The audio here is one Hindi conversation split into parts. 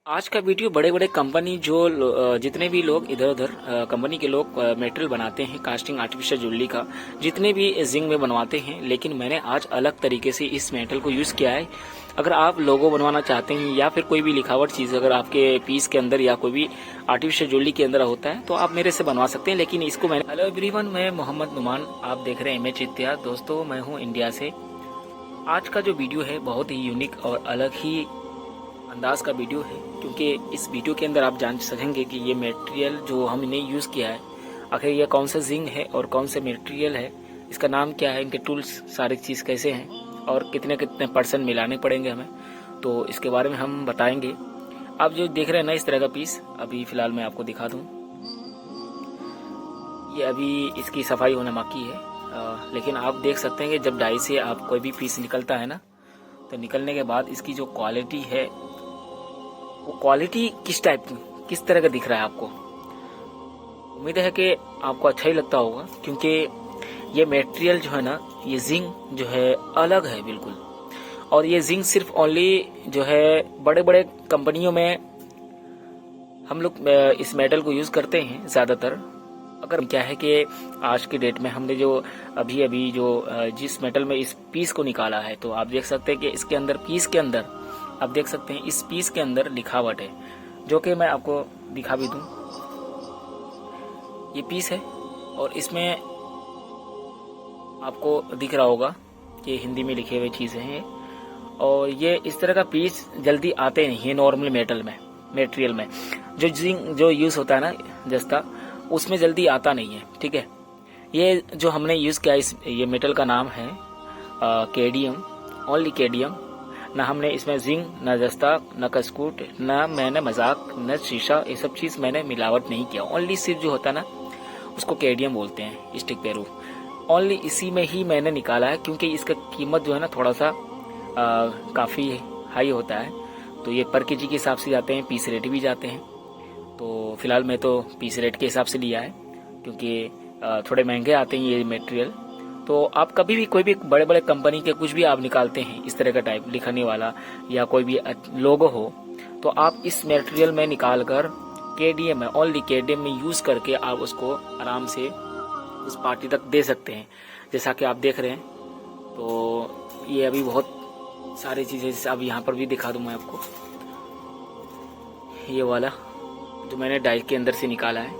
आज का वीडियो बड़े बड़े कंपनी जितने भी लोग इधर उधर कंपनी के लोग मटेरियल बनाते हैं कास्टिंग आर्टिफिशियल ज्वेलरी का, जितने भी जिंक में बनवाते हैं, लेकिन मैंने आज अलग तरीके से इस मेटल को यूज़ किया है। अगर आप लोगो बनवाना चाहते हैं या फिर कोई भी लिखावट चीज़ अगर आपके पीस के अंदर या कोई भी आर्टिफिशियल ज्वेलरी के अंदर होता है तो आप मेरे से बनवा सकते हैं। लेकिन इसको मैंने हेलो एवरीवन, मैं मोहम्मद नुमान, आप देख रहे हैं एमएच इतिहास। दोस्तों, मैं हूँ इंडिया से। आज का जो वीडियो है बहुत ही यूनिक और अलग ही अंदाज का वीडियो है, क्योंकि इस वीडियो के अंदर आप जान सकेंगे कि ये मटेरियल जो हमने यूज़ किया है आखिर ये कौन सा जिंक है और कौन से मटेरियल है, इसका नाम क्या है, इनके टूल्स सारी चीज़ कैसे हैं और कितने कितने % मिलाने पड़ेंगे हमें, तो इसके बारे में हम बताएंगे। आप जो देख रहे हैं ना इस तरह का पीस, अभी फ़िलहाल मैं आपको दिखा दूँ, ये अभी इसकी सफाई होना बाकी है। लेकिन आप देख सकते हैं कि जब डाई से आप कोई भी पीस निकलता है ना, तो निकलने के बाद इसकी जो क्वालिटी है वो क्वालिटी किस टाइप की, किस तरह का दिख रहा है आपको। उम्मीद है कि आपको अच्छा ही लगता होगा, क्योंकि ये मटेरियल जो है ना, ये जिंक जो है अलग है बिल्कुल। और ये जिंक सिर्फ ओनली जो है बड़े बड़े कंपनियों में हम लोग इस मेटल को यूज़ करते हैं ज़्यादातर। अगर क्या है कि आज की डेट में हमने जो अभी जो जिस मेटल में इस पीस को निकाला है, तो आप देख सकते हैं कि इसके अंदर पीस के अंदर आप देख सकते हैं इस पीस के अंदर लिखावट है, जो कि मैं आपको दिखा भी दूं। ये पीस है और इसमें आपको दिख रहा होगा कि हिंदी में लिखे हुए चीज़ें हैं। और ये इस तरह का पीस जल्दी आते नहीं है नॉर्मल मेटल में, मटेरियल में जो जिंक जो यूज़ होता है ना जस्ता, उसमें जल्दी आता नहीं है। ठीक है, ये जो हमने यूज़ किया ये मेटल का नाम है केडियम, ओनली केडियम। ना हमने इसमें जिंक, न जस्ता, न कस्कूट, न मैंने मजाक, न शीशा, ये सब चीज़ मैंने मिलावट नहीं किया। ओनली सिर्फ जो होता है ना उसको केडियम बोलते हैं, स्टिक पेरू। ओनली इसी में ही मैंने निकाला है, क्योंकि इसका कीमत जो है ना थोड़ा सा काफ़ी हाई होता है। तो ये पर केजी के हिसाब से जाते हैं, पीस रेट भी जाते हैं। तो फिलहाल मैं तो पीस रेट के हिसाब से लिया है, क्योंकि थोड़े महंगे आते हैं ये मटेरियल। तो आप कभी भी कोई भी बड़े बड़े कंपनी के कुछ भी आप निकालते हैं इस तरह का टाइप लिखने वाला या कोई भी लोगो हो, तो आप इस मटेरियल में निकाल कर केडीएम में, ओनली केडीएम में यूज़ करके आप उसको आराम से उस पार्टी तक दे सकते हैं, जैसा कि आप देख रहे हैं। तो ये अभी बहुत सारी चीज़ें अब यहाँ पर भी दिखा दूँ मैं आपको। ये वाला जो मैंने डाई के अंदर से निकाला है,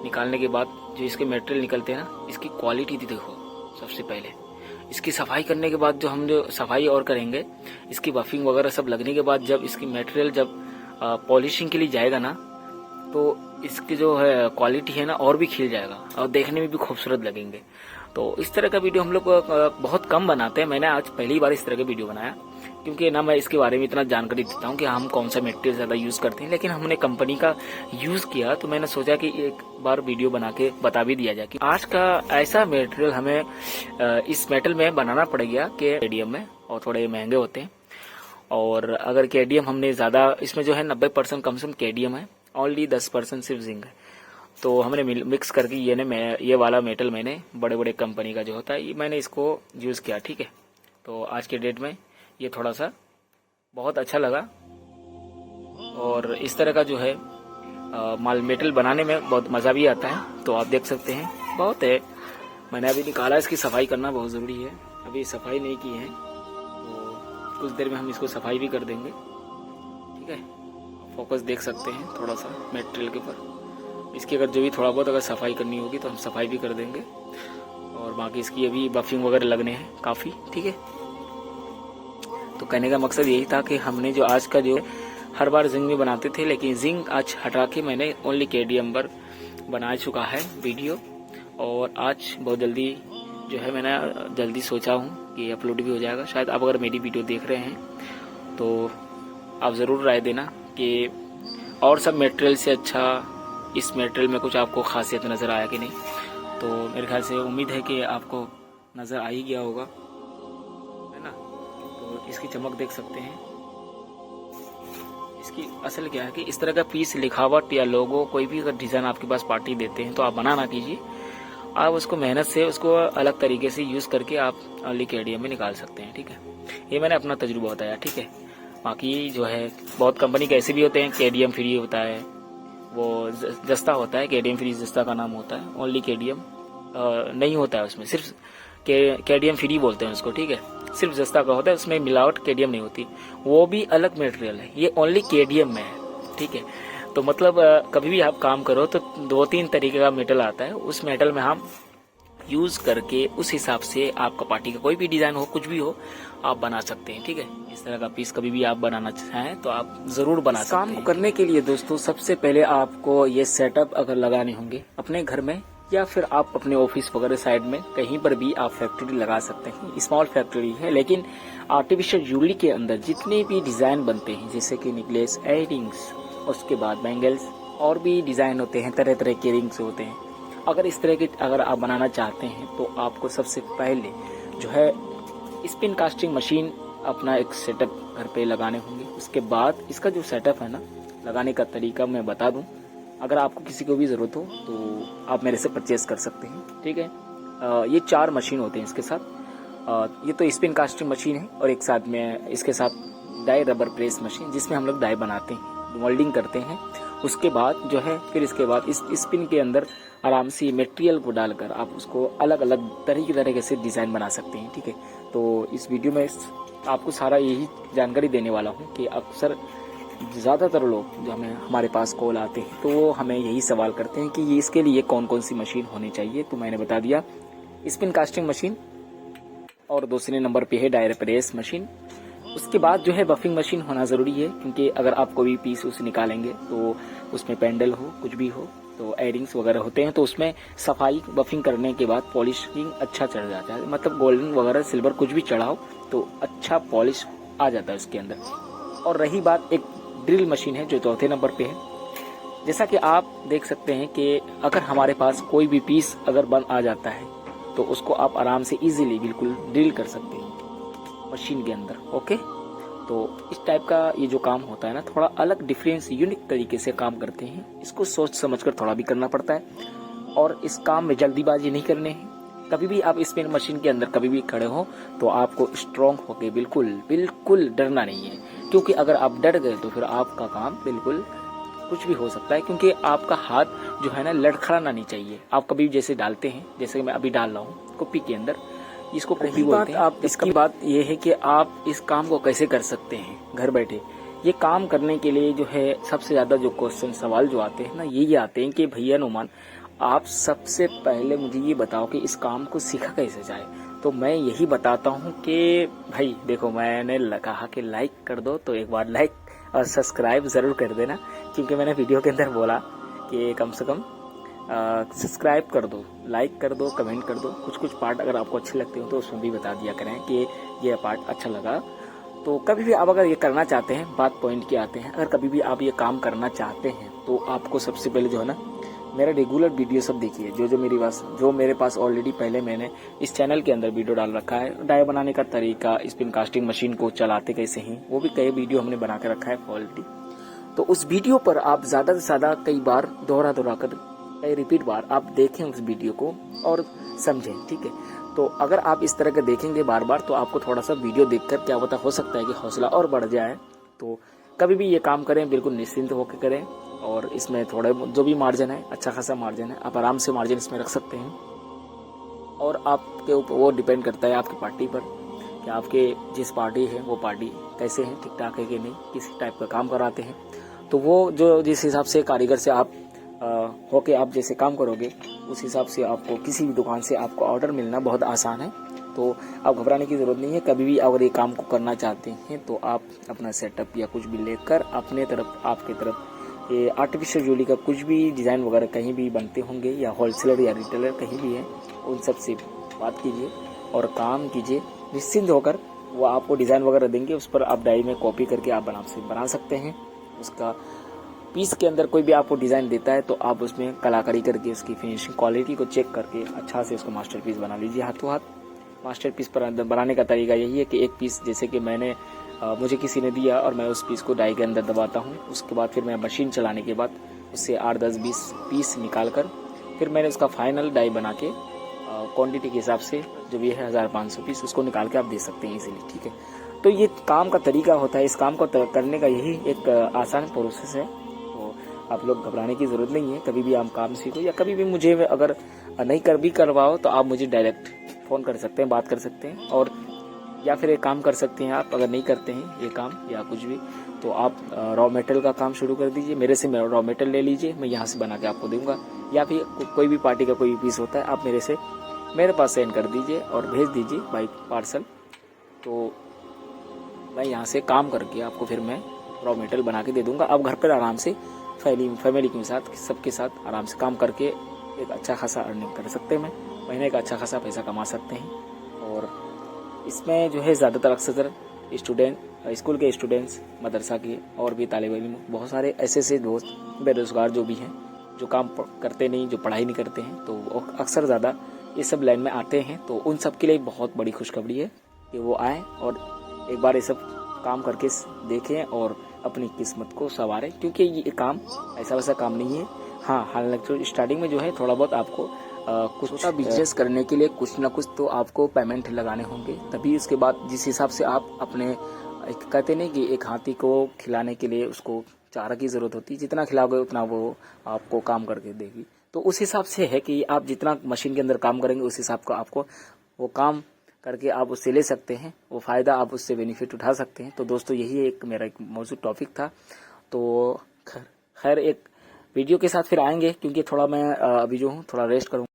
निकालने के बाद जो इसके मटेरियल निकलते हैं ना, इसकी क्वालिटी देखो। सबसे पहले इसकी सफाई करने के बाद जो हम जो सफाई और करेंगे, इसकी बफिंग वगैरह सब लगने के बाद जब इसकी मटेरियल जब पॉलिशिंग के लिए जाएगा ना, तो इसकी जो है क्वालिटी है ना और भी खिल जाएगा और देखने में भी खूबसूरत लगेंगे। तो इस तरह का वीडियो हम लोग बहुत कम बनाते हैं। मैंने आज पहली बार इस तरह का वीडियो बनाया, क्योंकि ना मैं इसके बारे में इतना जानकारी देता हूँ कि हम कौन सा मटेरियल ज़्यादा यूज़ करते हैं, लेकिन हमने कंपनी का यूज़ किया तो मैंने सोचा कि एक बार वीडियो बना के बता भी दिया जाए कि आज का ऐसा मटेरियल हमें इस मेटल में बनाना पड़ेगा कि केडीएम में, और थोड़े महंगे होते हैं। और अगर केडीएम हमने ज़्यादा, इसमें जो है 90% कम से कम केडीएम है, ओनली 10% सिर्फ जिंक है। तो हमने मिक्स करके ये वाला मेटल मैंने बड़े बड़े कंपनी का जो होता है, ये मैंने इसको यूज़ किया। ठीक है, तो आज के डेट में ये थोड़ा सा बहुत अच्छा लगा। और इस तरह का जो है माल मेटल बनाने में बहुत मज़ा भी आता है। तो आप देख सकते हैं बहुत है, मैंने अभी निकाला। इसकी सफाई करना बहुत ज़रूरी है, अभी सफाई नहीं की है, तो कुछ देर में हम इसको सफाई भी कर देंगे। ठीक है, फोकस देख सकते हैं थोड़ा सा मटेरियल के ऊपर। इसकी अगर जो भी थोड़ा बहुत अगर सफाई करनी होगी तो हम सफाई भी कर देंगे। और बाकी इसकी अभी बफिंग वगैरह लगने हैं काफ़ी। ठीक है, तो कहने का मकसद यही था कि हमने जो आज का जो हर बार जिंक में बनाते थे, लेकिन जिंक आज हटा के मैंने ओनली केडीएम पर बना चुका है वीडियो। और आज बहुत जल्दी जो है मैंने जल्दी सोचा हूँ कि अपलोड भी हो जाएगा। शायद आप अगर मेरी वीडियो देख रहे हैं तो आप ज़रूर राय देना कि और सब मटेरियल से अच्छा इस मटेरियल में कुछ आपको खासियत नज़र आया कि नहीं। तो मेरे ख्याल से उम्मीद है कि आपको नज़र आ ही गया होगा, है ना। तो इसकी चमक देख सकते हैं। इसकी असल क्या है कि इस तरह का पीस, लिखावट या लोगो, कोई भी अगर डिज़ाइन आपके पास पार्टी देते हैं तो आप बना ना कीजिए। आप उसको मेहनत से उसको अलग तरीके से यूज़ करके आप ओनली केडीएम में निकाल सकते हैं। ठीक है, ये मैंने अपना तजुर्बा बताया। ठीक है, बाकी जो है बहुत कंपनी के ऐसे भी होते हैं, केडीएम फ्री होता है, वो जस्ता होता है, केडीएम फ्री जस्ता का नाम होता है, ओनली केडीएम नहीं होता है उसमें, सिर्फ केडीएम फ्री बोलते हैं उसको, ठीक है, सिर्फ जस्ता का होता है, उसमें मिलावट केडीएम नहीं होती, वो भी अलग मटेरियल है, ये ओनली केडीएम में है, ठीक है। तो मतलब कभी भी आप काम करो तो 2-3 तरीके का मेटल आता है, उस मेटल में हम यूज करके उस हिसाब से आपका पार्टी का कोई भी डिजाइन हो, कुछ भी हो, आप बना सकते हैं, ठीक है। इस तरह का पीस कभी भी आप बनाना चाहें तो आप जरूर बना सकते हैं। काम को करने के लिए दोस्तों सबसे पहले आपको ये सेटअप अगर लगाने होंगे अपने घर में, या फिर आप अपने ऑफिस वगैरह साइड में कहीं पर भी आप फैक्ट्री लगा सकते हैं। स्मॉल फैक्ट्री है, लेकिन आर्टिफिशियल ज्वेलरी के अंदर जितने भी डिजाइन बनते हैं, जैसे कि नेकलेस, इयररिंग्स, उसके बाद बैंगल्स, और भी डिजाइन होते हैं, तरह तरह के रिंग्स होते हैं, अगर इस तरह के अगर आप बनाना चाहते हैं तो आपको सबसे पहले जो है स्पिन कास्टिंग मशीन अपना एक सेटअप घर पे लगाने होंगे। उसके बाद इसका जो सेटअप है ना, लगाने का तरीका मैं बता दूं, अगर आपको किसी को भी ज़रूरत हो तो आप मेरे से परचेज कर सकते हैं, ठीक है। ये 4 मशीन होते हैं इसके साथ। ये तो स्पिन कास्टिंग मशीन है, और एक साथ में इसके साथ डाई रबर प्रेस मशीन, जिसमें हम लोग डाई बनाते हैं, मोल्डिंग करते हैं। उसके बाद जो है फिर इसके बाद इस स्पिन के अंदर आराम से मटेरियल को डालकर आप उसको अलग अलग तरीके से डिज़ाइन बना सकते हैं, ठीक है। तो इस वीडियो में आपको सारा यही जानकारी देने वाला हूँ कि अक्सर ज़्यादातर लोग जो हमारे पास कॉल आते हैं तो वो हमें यही सवाल करते हैं कि ये इसके लिए कौन कौन सी मशीन होनी चाहिए। तो मैंने बता दिया, स्पिन कास्टिंग मशीन, और दूसरे नंबर पे है डायरेक्ट प्रेस मशीन। उसके बाद जो है बफिंग मशीन होना ज़रूरी है, क्योंकि अगर आप कोई पीस उसे निकालेंगे तो उसमें पेंडल हो, कुछ भी हो, तो एयरिंग्स वगैरह होते हैं, तो उसमें सफाई बफिंग करने के बाद पॉलिशिंग अच्छा चढ़ जाता है, मतलब गोल्डन वगैरह सिल्वर कुछ भी चढ़ाओ तो अच्छा पॉलिश आ जाता है उसके अंदर। और रही बात, एक ड्रिल मशीन है जो चौथे नंबर पे है। जैसा कि आप देख सकते हैं कि अगर हमारे पास कोई भी पीस अगर बन आ जाता है तो उसको आप आराम से इजीली बिल्कुल ड्रिल कर सकते हैं मशीन के अंदर, ओके। तो इस टाइप का ये जो काम होता है ना, थोड़ा अलग डिफरेंस यूनिक तरीके से काम करते हैं, इसको सोच समझकर थोड़ा भी करना पड़ता है, और इस काम में जल्दीबाजी नहीं करने हैं। कभी भी आप स्पिन मशीन के अंदर कभी भी खड़े हो तो आपको स्ट्रॉन्ग होके बिल्कुल डरना नहीं है, क्योंकि अगर आप डर गए तो फिर आपका काम बिल्कुल कुछ भी हो सकता है, क्योंकि आपका हाथ जो है ना लड़खड़ाना नहीं चाहिए। आप कभी जैसे डालते हैं, जैसे मैं अभी डाल रहा हूँ कुप्पी के अंदर, इसको कॉपी बोलते हैं। आप इसकी बात ये है कि आप इस काम को कैसे कर सकते हैं घर बैठे। ये काम करने के लिए जो है सबसे ज्यादा जो क्वेश्चन सवाल जो आते हैं ना, यही आते हैं कि भैया नुमान, आप सबसे पहले मुझे ये बताओ कि इस काम को सीखा कैसे जाए। तो मैं यही बताता हूँ कि भाई देखो, मैंने कहा कि लाइक कर दो, तो एक बार लाइक और सब्सक्राइब जरूर कर देना, क्योंकि मैंने वीडियो के अंदर बोला कि कम से कम सब्सक्राइब कर दो, लाइक कर दो, कमेंट कर दो। कुछ पार्ट अगर आपको अच्छे लगते हो तो उसमें भी बता दिया करें कि ये पार्ट अच्छा लगा। तो कभी भी आप अगर ये करना चाहते हैं, बात पॉइंट की आते हैं, अगर कभी भी आप ये काम करना चाहते हैं तो आपको सबसे पहले जो है ना, मेरा रेगुलर वीडियो सब देखिए, जो मेरे पास ऑलरेडी पहले मैंने इस चैनल के अंदर वीडियो डाल रखा है, डाई बनाने का तरीका, स्पिन कास्टिंग मशीन को चलाते कैसे हैं, वो भी कई वीडियो हमने बना के रखा है क्वालिटी। तो उस वीडियो पर आप ज्यादा से ज्यादा कई बार दोहरा कर कई रिपीट बार आप देखें उस वीडियो को और समझें, ठीक है। तो अगर आप इस तरह के देखेंगे बार बार तो आपको थोड़ा सा वीडियो देखकर क्या पता हो सकता है कि हौसला और बढ़ जाए। तो कभी भी ये काम करें बिल्कुल निश्चिंत होकर करें, और इसमें थोड़ा जो भी मार्जिन है, अच्छा खासा मार्जिन है, आप आराम से मार्जिन इसमें रख सकते हैं। और आपके ऊपर वो डिपेंड करता है आपकी पार्टी पर कि आपके जिस पार्टी है वो पार्टी कैसे है, ठीक ठाक है कि नहीं, किस टाइप का काम कराते हैं। तो वो जो जिस हिसाब से कारीगर से आप होके आप जैसे काम करोगे उस हिसाब से आपको किसी भी दुकान से आपको ऑर्डर मिलना बहुत आसान है। तो आप घबराने की ज़रूरत नहीं है। कभी भी अगर ये काम को करना चाहते हैं तो आप अपना सेटअप या कुछ भी लेकर अपने तरफ, आपके तरफ ये आर्टिफिशियल ज्वेलरी का कुछ भी डिज़ाइन वगैरह कहीं भी बनते होंगे या होलसेलर या रिटेलर कहीं भी है, उन सब से बात कीजिए और काम कीजिए निश्चिंत होकर। वो आपको डिज़ाइन वगैरह देंगे, उस पर आप डायरी में कॉपी करके आप बना सकते हैं। उसका पीस के अंदर कोई भी आपको डिज़ाइन देता है तो आप उसमें कलाकारी करके उसकी फिनिशिंग क्वालिटी को चेक करके अच्छा से उसको मास्टरपीस बना लीजिए हाथों हाथ। मास्टरपीस पर बनाने का तरीका यही है कि एक पीस जैसे कि मुझे किसी ने दिया और मैं उस पीस को डाई के अंदर दबाता हूँ। उसके बाद फिर मैं मशीन चलाने के बाद उससे 8, 10, 20 पीस निकाल कर फिर मैंने उसका फाइनल डाई बना के क्वान्टिटी के हिसाब से जो भी है 1500 पीस उसको निकाल के आप दे सकते हैं इजीली, ठीक है। तो ये काम का तरीका होता है, इस काम को करने का यही एक आसान प्रोसेस है। तो आप लोग घबराने की ज़रूरत नहीं है। कभी भी आप काम सीखो या कभी भी मुझे अगर नहीं करवाओ तो आप मुझे डायरेक्ट फ़ोन कर सकते हैं, बात कर सकते हैं। और या फिर एक काम कर सकते हैं आप, अगर नहीं करते हैं ये काम या कुछ भी, तो आप रॉ मटेरियल का काम शुरू कर दीजिए। मेरे से रॉ मटेरियल ले लीजिए, मैं यहाँ से बना के आपको दूंगा। या फिर कोई भी पार्टी का कोई पीस होता है, आप मेरे पास सेंड कर दीजिए और भेज दीजिए बाई पार्सल। तो मैं यहाँ से काम करके आपको फिर मैं रॉ मटेरियल बना के दे दूंगा। आप घर पर आराम से फैमिली के साथ, सबके साथ आराम से काम करके एक अच्छा खासा अर्निंग कर सकते हैं। महीने का अच्छा खासा पैसा कमा सकते हैं। और इसमें जो है ज़्यादातर अक्सर स्टूडेंट, स्कूल के स्टूडेंट्स, मदरसा के और भी तालिब इल्म, बहुत सारे ऐसे दोस्त बेरोज़गार जो भी हैं, जो काम करते नहीं, जो पढ़ाई नहीं करते हैं, तो वो अक्सर ज़्यादा ये सब लाइन में आते हैं। तो उन सब के लिए बहुत बड़ी खुशखबरी है कि वो आएँ और एक बार ये सब काम करके देखें और अपनी किस्मत को संवारें। क्योंकि ये काम ऐसा वैसा काम नहीं है। हाँ, हालांकि स्टार्टिंग में जो है थोड़ा बहुत आपको कुछ छोटा बिजनेस करने के लिए कुछ ना कुछ तो आपको पेमेंट लगाने होंगे, तभी उसके बाद जिस हिसाब से आप अपने, कहते नहीं कि एक हाथी को खिलाने के लिए उसको चारा की ज़रूरत होती है, जितना खिलाओगे उतना वो आपको काम करके देगी। तो उस हिसाब से है कि आप जितना मशीन के अंदर काम करेंगे उस हिसाब का आपको वो काम करके आप उससे ले सकते हैं, वो फ़ायदा आप उससे बेनिफिट उठा सकते हैं। तो दोस्तों यही एक मेरा एक मौजूद टॉपिक था। तो खैर एक वीडियो के साथ फिर आएंगे, क्योंकि थोड़ा मैं अभी जो हूँ थोड़ा रेस्ट करूँगा।